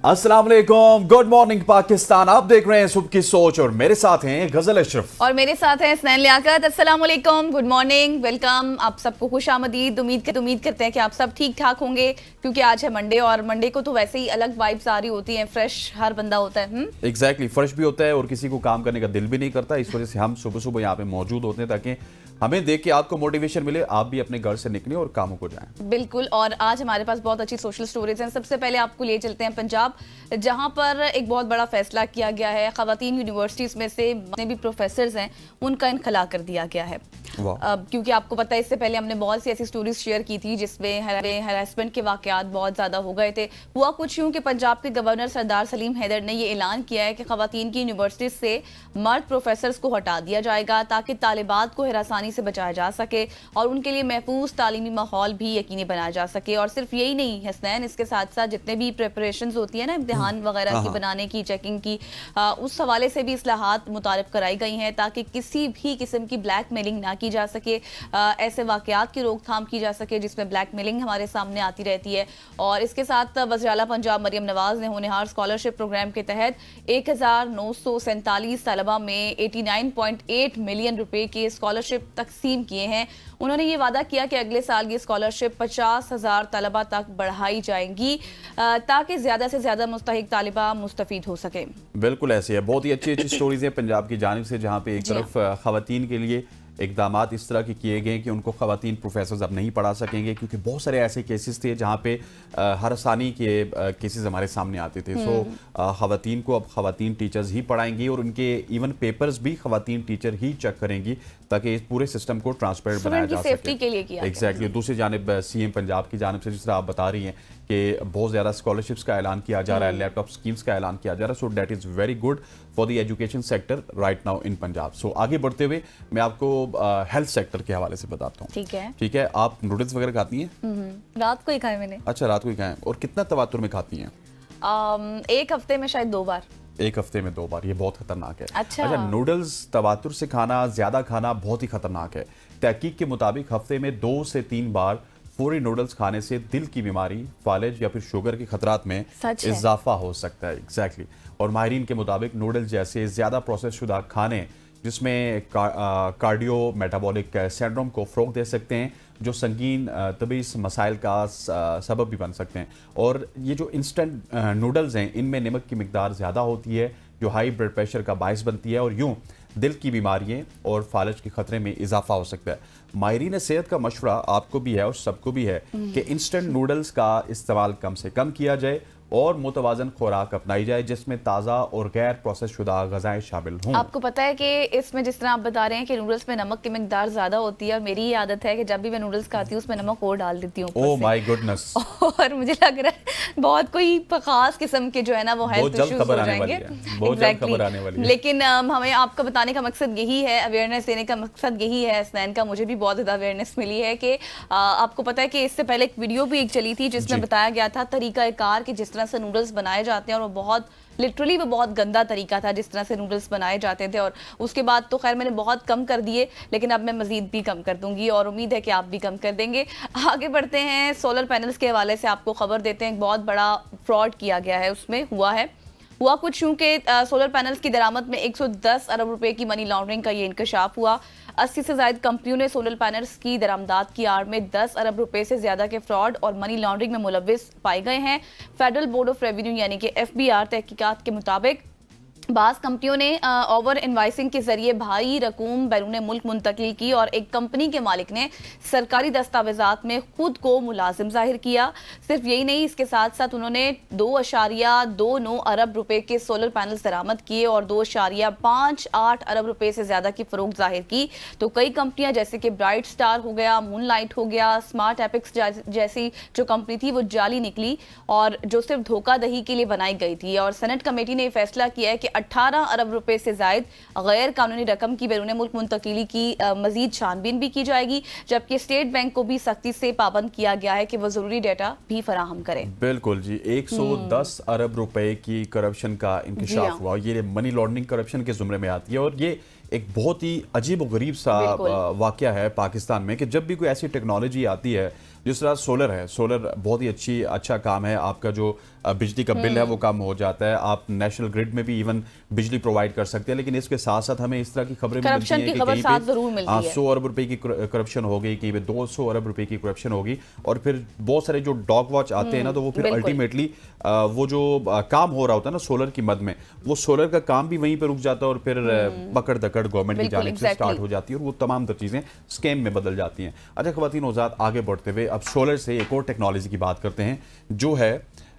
अस्सलाम वालेकुम, good morning Pakistan. आप देख रहे हैं सुबह की सोच और मेरे साथ हैं गजल अशरफ और मेरे साथ हैं स्नैन लियाकत। अस्सलाम वालेकुम, गुड मॉर्निंग, वेलकम। आप सबको खुश आमदीद। उम्मीद करते हैं कि आप सब ठीक ठाक होंगे, क्योंकि आज है मंडे और मंडे को तो वैसे ही अलग वाइब्स आ रही होती हैं, फ्रेश हर बंदा होता है। एग्जैक्टली फ्रेश भी होता है और किसी को काम करने का दिल भी नहीं करता। इस वजह से हम सुबह सुबह यहाँ पे मौजूद होते हैं ताकि हमें देख के आपको मोटिवेशन मिले, आप भी अपने घर से निकलें और कामों को जाएं। बिल्कुल। और आज हमारे पास बहुत अच्छी सोशल स्टोरीज हैं। सबसे पहले आपको ले चलते हैं पंजाब, जहां पर एक बहुत बड़ा फैसला किया गया है। खवातीन यूनिवर्सिटीज में से जितने भी प्रोफेसर्स हैं उनका इनखला कर दिया गया है। क्योंकि आपको पता है इससे पहले हमने बहुत सी ऐसी स्टोरीज शेयर की थी जिसमें हरासमेंट के वाकयात बहुत ज्यादा हो गए थे। हुआ कुछ यूं कि पंजाब के गवर्नर सरदार सलीम हैदर ने ये ऐलान किया है कि खवातीन की यूनिवर्सिटीज से मर्द प्रोफेसर्स को हटा दिया जाएगा ताकि तालिबात को हिरासानी से बचाया जा सके और उनके लिए महफूज तालीमी माहौल भी यकीनी बनाया जा सके। और सिर्फ यही नहीं हसनैन, इसके साथ साथ जितने भी प्रिपरेशंस होती है ना इम्तिहान वगैरह की बनाने की, चेकिंग की, उस हवाले से भी इस्लाहात मुतारिफ कराई गई हैं ताकि किसी भी किस्म की ब्लैक मेलिंग ना की जा सके, ऐसे वाकयात की रोकथाम की जा सके जिसमें ब्लैक मेलिंग हमारे सामने आती रहती है। और इसके साथ वज़ीर आला पंजाब मरियम नवाज ने होनहार स्कॉलरशिप प्रोग्राम के तहत 1947 तलबा में 89.8 मिलियन रुपए के स्कॉलरशिप तकसीम किए हैं। उन्होंने ये वादा किया कि अगले साल ये स्कॉलरशिप 50,000 तलबा तक बढ़ाई जाएंगी ताकि ज्यादा से ज्यादा मुस्तहिक तालिबा मुस्तफीद हो सके। बिल्कुल ऐसे है, बहुत ही अच्छी अच्छी स्टोरीज हैं पंजाब की जानिब से, जहाँ पे एक तरफ खवातीन के लिए इकदामात इस तरह के किए गए कि उनको खवातीन प्रोफेसर्स अब नहीं पढ़ा सकेंगे, क्योंकि बहुत सारे ऐसे केसेस थे जहाँ पे हरासानी के केसेस हमारे सामने आते थे। सो खवातीन को अब खवातीन टीचर्स ही पढ़ाएंगी और उनके इवन पेपर्स भी खवातीन टीचर ही चेक करेंगी ताकि इस पूरे सिस्टम को ट्रांसपेरेंट बनाया जा सके। एग्जैक्टली। दूसरी जानिब सीएम पंजाब की जानिब से जिस तरह आप बता रही हैं कि बहुत ज़्यादा स्कॉलरशिप्स का ऐलान किया जा रहा है, लैपटॉप स्कीम्स का ऐलान किया जा रहा है। So that is very good for the education sector right now in Punjab. सो आगे बढ़ते हुए मैं आपको हेल्थ सेक्टर के हवाले से बताता हूँ। ठीक है। आप नूडल्स वगैरह खाती हैं? रात को ही खाए मैंने। अच्छा, रात को ही खाएं। और कितना तवातुर में खाती हैं? एक हफ्ते में शायद 2 बार। एक हफ्ते में 2 बार, ये बहुत खतरनाक है। अच्छा, नूडल्स तवातुर से खाना, ज्यादा खाना बहुत ही खतरनाक है। तहकीक के मुताबिक हफ्ते में 2 से 3 बार फौरी नूडल्स खाने से दिल की बीमारी, फालिज या फिर शुगर के खतरात में इजाफा हो सकता है। एग्जैक्टली। और माहिरीन के मुताबिक नूडल्स जैसे ज्यादा प्रोसेस शुदा खाने जिसमें कार्डियो मेटाबॉलिक सिंड्रोम को फ़रोग़ दे सकते हैं, जो संगीन तबी मसाइल का सबब भी बन सकते हैं। और ये जो इंस्टेंट नूडल्स हैं इनमें नमक की मिकदार ज़्यादा होती है जो हाई ब्लड प्रेशर का बायस बनती है और यूँ दिल की बीमारियाँ और फालिज के खतरे में इजाफा हो सकता है। माहिरीन सेहत का मशवरा आपको भी है और सबको भी है कि इंस्टेंट नूडल्स का इस्तेमाल कम से कम किया जाए और मुतवाजन खुराक अपनाई जाए जिसमें ताज़ा और गैर प्रोसेस शुदा ग़िज़ाएं शामिल हों। आपको पता है कि इसमें जिस तरह आप बता रहे हैं कि नूडल्स में नमक की मिकदार ज़्यादा होती है, और मेरी ये आदत है कि जब भी मैं नूडल्स खाती हूँ उसमें नमक और डाल देती हूँ। Oh my goodness. और मुझे लग रहा है बहुत कोई खास किस्म के जो है ना वो हेल्थ इश्यूज हो जाएंगे। Exactly. लेकिन हमें आपको बताने का मकसद यही है, अवेयरनेस देने का मकसद यही है स्नैन का। मुझे भी बहुत ज़्यादा अवेयरनेस मिली है कि आपको पता है कि इससे पहले एक वीडियो भी एक चली थी जिसमें बताया गया था तरीक़ाकार कि जिस तरह से नूडल्स बनाए जाते हैं, और वो बहुत लिटरली वो बहुत गंदा तरीका था जिस तरह से नूडल्स बनाए जाते थे। और उसके बाद तो खैर मैंने बहुत कम कर दिए, लेकिन अब मैं मजीद भी कम कर दूंगी और उम्मीद है कि आप भी कम कर देंगे। आगे बढ़ते हैं, सोलर पैनल्स के हवाले से आपको खबर देते हैं। एक बहुत बड़ा फ्रॉड किया गया है, उसमें हुआ कुछ यूं कि सोलर पैनल्स की दरामद में 110 अरब रुपए की मनी लॉन्ड्रिंग का ये इंकशाफ हुआ। 80 से ज्यादा कंपनियों ने सोलर पैनल्स की दरामदात की आड़ में 10 अरब रुपए से ज्यादा के फ्रॉड और मनी लॉन्ड्रिंग में मुलव्विस पाए गए हैं। फेडरल बोर्ड ऑफ रेवेन्यू यानी कि FBR तहकीकात के मुताबिक बास कंपनियों ने ओवर इनवाइसिंग के जरिए भारी रकूम बैरून मुल्क मुंतकिल की और एक कंपनी के मालिक ने सरकारी दस्तावेजात में खुद को मुलाजिम जाहिर किया। सिर्फ यही नहीं, इसके साथ साथ उन्होंने 2.29 अरब रुपए के सोलर पैनल्स दरामद किए और 2.58 अरब रुपए से ज्यादा की फरोख्त जाहिर की। तो कई कंपनियां जैसे कि ब्राइट स्टार हो गया, मूनलाइट हो गया, स्मार्ट एपिक्स जैसी जो कंपनी थी वो जाली निकली और जो सिर्फ धोखाधड़ी के लिए बनाई गई थी। और सेनेट कमेटी ने फैसला किया है कि 18 अरब रुपए से जायद गैर कानूनी रकम की बैरून मुल्क मुंतकिली की मजीद छानबीन भी की जाएगी, जबकि स्टेट बैंक को भी सख्ती से पाबंद किया गया है कि वो जरूरी डेटा भी फराहम करें। बिल्कुल जी। 110 अरब रुपए की करप्शन का इंकशाफ हुआ। ये मनी लॉन्ड्रिंग करप्शन के जुमरे में आती है और ये एक बहुत ही अजीब और गरीब सा वाकया है पाकिस्तान में कि जब भी कोई ऐसी टेक्नोलॉजी आती है जिस तरह सोलर है, सोलर बहुत ही अच्छा काम है। आपका जो बिजली का बिल है वो कम हो जाता है, आप नेशनल ग्रिड में भी इवन बिजली प्रोवाइड कर सकते हैं। लेकिन इसके साथ साथ हमें इस तरह की खबरें भी मिलती हैं कि कहीं पे 100 अरब रुपए की करप्शन हो गई, कहीं पे 200 अरब रुपए की करप्शन होगी, और फिर बहुत सारे जो डॉग वॉच आते हैं ना, तो वो फिर अल्टीमेटली वो जो काम हो रहा होता है ना सोलर की मद में, वो सोलर का काम भी वहीं पर रुक जाता है और फिर पकड़ दकड़ गवर्नमेंट की जानिब से स्टार्ट हो जाती है और वो तमाम तर चीजें स्कैम में बदल जाती हैं। अच्छा ख्वातीन हज़रात, आगे बढ़ते हुए अब सोलर से एक और टेक्नोलॉजी की बात करते हैं जो है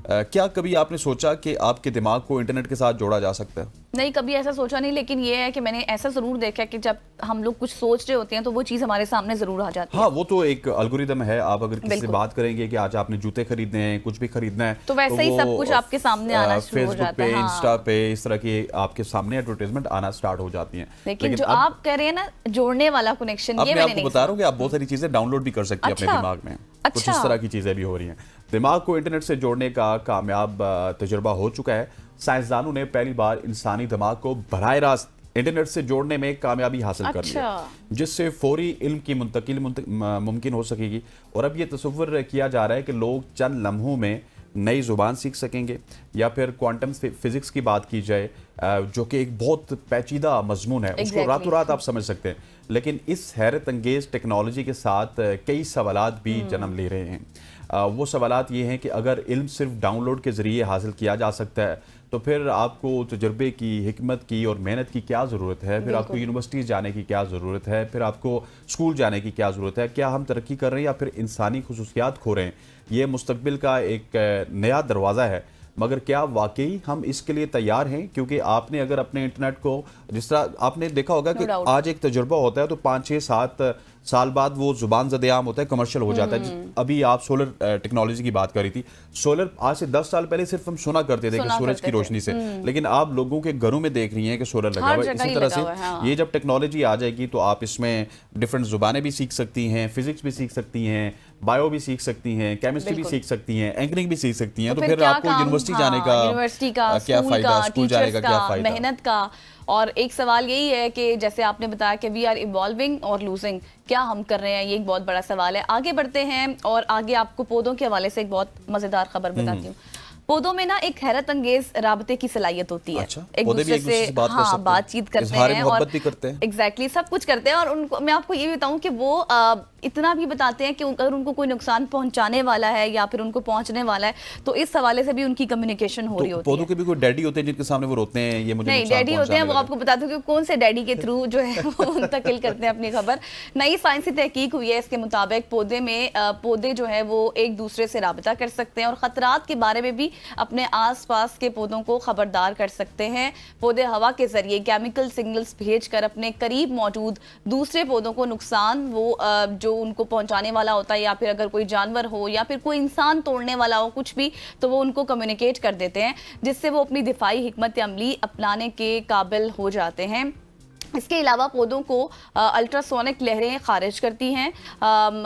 क्या कभी आपने सोचा कि आपके दिमाग को इंटरनेट के साथ जोड़ा जा सकता है? नहीं, कभी ऐसा सोचा नहीं, लेकिन ये है कि मैंने ऐसा जरूर देखा कि जब हम लोग कुछ सोच रहे होते हैं तो वो चीज हमारे सामने जरूर आ जाती है। हाँ, वो तो एक एल्गोरिदम है। आप अगर किसी से बात करेंगे कि आज आपने जूते खरीदने हैं, कुछ भी खरीदना है, तो वैसे ही सब कुछ आपके सामने आना शुरू हो जाता है। फेसबुक पे, इंस्टा पे इस तरह की आपके सामने एडवर्टाइजमेंट आना स्टार्ट हो जाती हैं। लेकिन जो आप कह रहे हैं ना, जोड़ने वाला कनेक्शन, ये मैं आपको बता रहा हूँ कि आप बहुत सारी चीजें डाउनलोड भी कर सकती हैं अपने दिमाग में। कुछ इस तरह की चीजें भी हो रही हैं। दिमाग को इंटरनेट से जोड़ने का कामयाब तजुर्बा हो चुका है। साइंसदानों ने पहली बार इंसानी दिमाग को बराह रास्त इंटरनेट से जोड़ने में कामयाबी हासिल कर ली, जिससे फौरी इल्म की मुंतकिल मुमकिन हो सकेगी। और अब ये तस्वर किया जा रहा है कि लोग चंद लम्हों में नई जुबान सीख सकेंगे, या फिर क्वांटम फिजिक्स की बात की जाए जो कि एक बहुत पेचीदा मजमून है, उसको रातों रात आप समझ सकते हैं। लेकिन इस हैरत अंगेज टेक्नोलॉजी के साथ कई सवालात भी जन्म ले रहे हैं। वो सवालात ये हैं कि अगर इल्म सिर्फ डाउनलोड के ज़रिए हासिल किया जा सकता है तो फिर आपको तजर्बे की, हिकमत की और मेहनत की क्या ज़रूरत है? फिर आपको यूनिवर्सिटी जाने की क्या ज़रूरत है? फिर आपको स्कूल जाने की क्या ज़रूरत है? क्या हम तरक्की कर रहे हैं या फिर इंसानी खुसूसियात खो रहे हैं? ये मुस्तकबिल का एक नया दरवाज़ा है, मगर क्या वाकई हम इसके लिए तैयार हैं? क्योंकि आपने अगर अपने इंटरनेट को, जिस तरह आपने देखा होगा कि आज एक तजुर्बा होता है तो 5, 6, 7 साल बाद वो जुबान ज़द-ए-आम होता है, कमर्शियल हो जाता है। अभी आप सोलर टेक्नोलॉजी की बात कर रही थी। सोलर आज से 10 साल पहले सिर्फ हम सुना करते थे कि सूरज की रोशनी से, लेकिन आप लोगों के घरों में देख रही हैं कि सोलर लगा हुआ है। इसी तरह से ये जब टेक्नोलॉजी आ जाएगी तो आप इसमें डिफरेंट जुबानें भी सीख सकती हैं, फिजिक्स भी सीख सकती हैं, बायो भी सीख सकती हैं, केमिस्ट्री भी सीख सकती हैं, एंकरिंग भी सीख सकती हैं। तो फिर आपको यूनिवर्सिटी जाने का क्या फायदा, स्कूल जाने का क्या फायदा, मेहनत का। और एक सवाल यही है कि जैसे आपने बताया कि वी आर इवॉल्विंग और लूजिंग, क्या हम कर रहे हैं, ये एक बहुत बड़ा सवाल है। आगे बढ़ते हैं और आगे आपको पौधों के हवाले से एक बहुत मजेदार खबर बताती हूँ। पौधों में ना एक हैरत अंगेज राबते की सलाहियत होती है। अच्छा, एक दूसरे से बातचीत करते हैं और एग्जैक्टली सब कुछ करते हैं। और उनको मैं आपको ये बताऊं कि वो इतना भी बताते हैं कि अगर उनको कोई नुकसान पहुंचाने वाला है या फिर उनको पहुंचने वाला है तो इस हवाले से भी उनकी कम्युनिकेशन हो रही होती है। पौधों के भी कोई डैडी होते हैं जिनके सामने वो रोते हैं, ये मुझे नहीं डैडी होते हैं, वो आपको बता दूं कि कौन से डैडी के थ्रू जो है वो मुंतकिल करते हैं अपनी खबर। नई साइंसी तहकीक हुई है, इसके मुताबिक पौधे जो है वो एक दूसरे से राबता कर सकते हैं और खतरात के बारे में भी अपने आसपास के पौधों को खबरदार कर सकते हैं। पौधे हवा के जरिए केमिकल सिग्नल्स भेजकर अपने करीब मौजूद दूसरे पौधों को नुकसान जो उनको पहुंचाने वाला होता है, या फिर अगर कोई जानवर हो या फिर कोई इंसान तोड़ने वाला हो कुछ भी, तो वो उनको कम्युनिकेट कर देते हैं, जिससे वो अपनी दिफाई हिकमत अमली अपनाने के काबिल हो जाते हैं। इसके अलावा पौधों को अल्ट्रासोनिक लहरें खारिज करती हैं,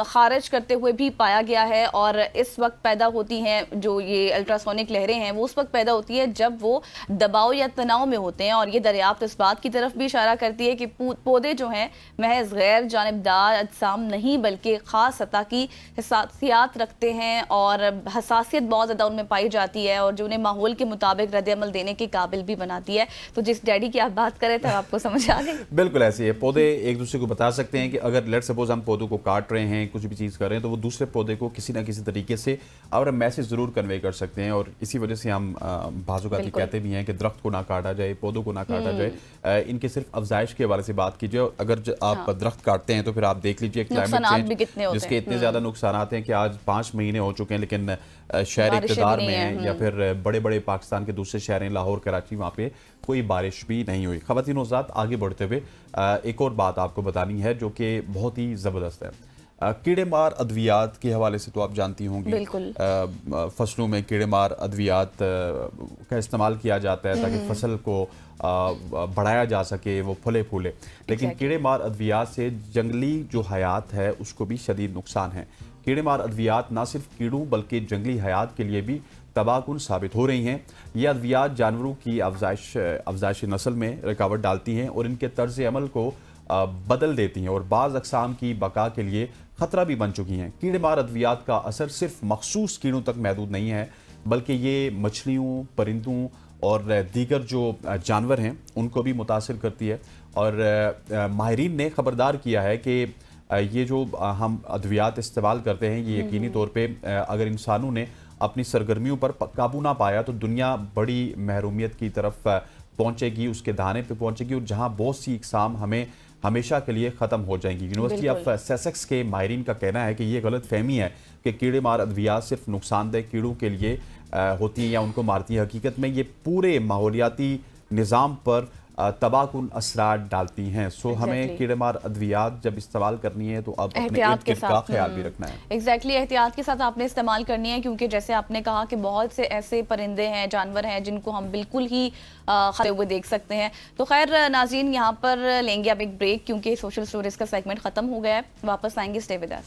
खारिज करते हुए भी पाया गया है। और इस वक्त पैदा होती हैं जो ये अल्ट्रासोनिक लहरें हैं, वो उस वक्त पैदा होती है जब वो दबाव या तनाव में होते हैं। और ये दरियाफ्त इस बात की तरफ भी इशारा करती है कि पौधे जो हैं महज गैर जानिबदार अजसाम नहीं बल्कि ख़ास सतह की हसासियात रखते हैं और हसासियत बहुत ज़्यादा उनमें पाई जाती है और जो उन्हें माहौल के मुताबिक रद्द-ए-अमल देने के काबिल भी बनाती है। तो जिस डैडी की आप बात कर रहे थे आपको समझ आ गई। बिल्कुल ऐसे है। पौधे एक दूसरे को बता सकते हैं कि अगर लेट सपोज हम पौधों को काट रहे हैं, कुछ भी चीज़ कर रहे हैं, तो वो दूसरे पौधे को किसी ना किसी तरीके से और मैसेज ज़रूर कन्वे कर सकते हैं। और इसी वजह से हम बाज़-औक़ात कहते भी हैं कि दरख्त को ना काटा जाए, पौधों को ना काटा जाए। इनके सिर्फ अफजाइश के हवाले से बात कीजिए। अगर आप दरख्त काटते हैं तो फिर आप देख लीजिए क्लाइमेट चेंज जिसके इतने ज़्यादा नुकसान हैं कि आज 5 महीने हो चुके हैं, लेकिन शहर इक़्तिदार में है या फिर बड़े बड़े पाकिस्तान के दूसरे शहर हैं, लाहौर, कराची, वहाँ पे कोई बारिश भी नहीं हुई। ख़वातीन हज़रात, आगे बढ़ते हुए एक और बात आपको बतानी है जो कि बहुत ही ज़बरदस्त है। कीड़े मार अद्वियात के हवाले से तो आप जानती होंगी, फसलों में कीड़े मार अद्वियात का इस्तेमाल किया जाता है ताकि फसल को बढ़ाया जा सके, वो फले फूले। लेकिन कीड़े मार अद्वियात से जंगली जो हयात है उसको भी शदीद नुकसान है। कीड़े मार अद्वियात ना सिर्फ कीड़ों बल्कि जंगली हयात के लिए भी तबाहकुन साबित हो रही हैं। ये अद्वियात जानवरों की अफजाइश नस्ल में रुकावट डालती हैं और इनके तर्ज अमल को बदल देती हैं और बाज़ अक़साम की बका के लिए ख़तरा भी बन चुकी हैं। कीड़े मार अद्वियात का असर सिर्फ मखसूस कीड़ों तक महदूद नहीं है, बल्कि ये मछलियों, परिंदों और दीगर जो जानवर हैं उनको भी मुतासिर करती है। और माहिरीन ने खबरदार किया है कि ये जो हम अद्वियात इस्तेमाल करते हैं, ये यकीनी तौर पे अगर इंसानों ने अपनी सरगर्मियों पर काबू ना पाया तो दुनिया बड़ी महरूमियत की तरफ पहुंचेगी, उसके दहाने पे पहुंचेगी, और जहां बहुत सी इकसाम हमें हमेशा के लिए ख़त्म हो जाएंगी। यूनिवर्सिटी ऑफ सेसेक्स के माहिरीन का कहना है कि ये गलत फहमी है कि कीड़े मार अद्वियात सिर्फ नुकसानदेह कीड़ों के लिए होती हैं या उनको मारती हैं। हकीकत में ये पूरे माहौलियाती निज़ाम पर तबाहकुन असरात डालती हैं। सो हमें कीड़े मार अद्वियात जब इस्तेमाल करनी है तो अब अपने इर्द-गिर्द का ख्याल भी रखना है। एग्जैक्टली, एहतियात के साथ आपने इस्तेमाल करनी है, क्योंकि जैसे आपने कहा कि बहुत से ऐसे परिंदे हैं, जानवर हैं जिनको हम बिल्कुल ही खतरे हुए देख सकते हैं। तो खैर नाज़रीन, यहाँ पर लेंगे अब एक ब्रेक, क्योंकि सोशल स्टोरीज का सेगमेंट खत्म हो गया है। वापस आएंगे, स्टे विद अस।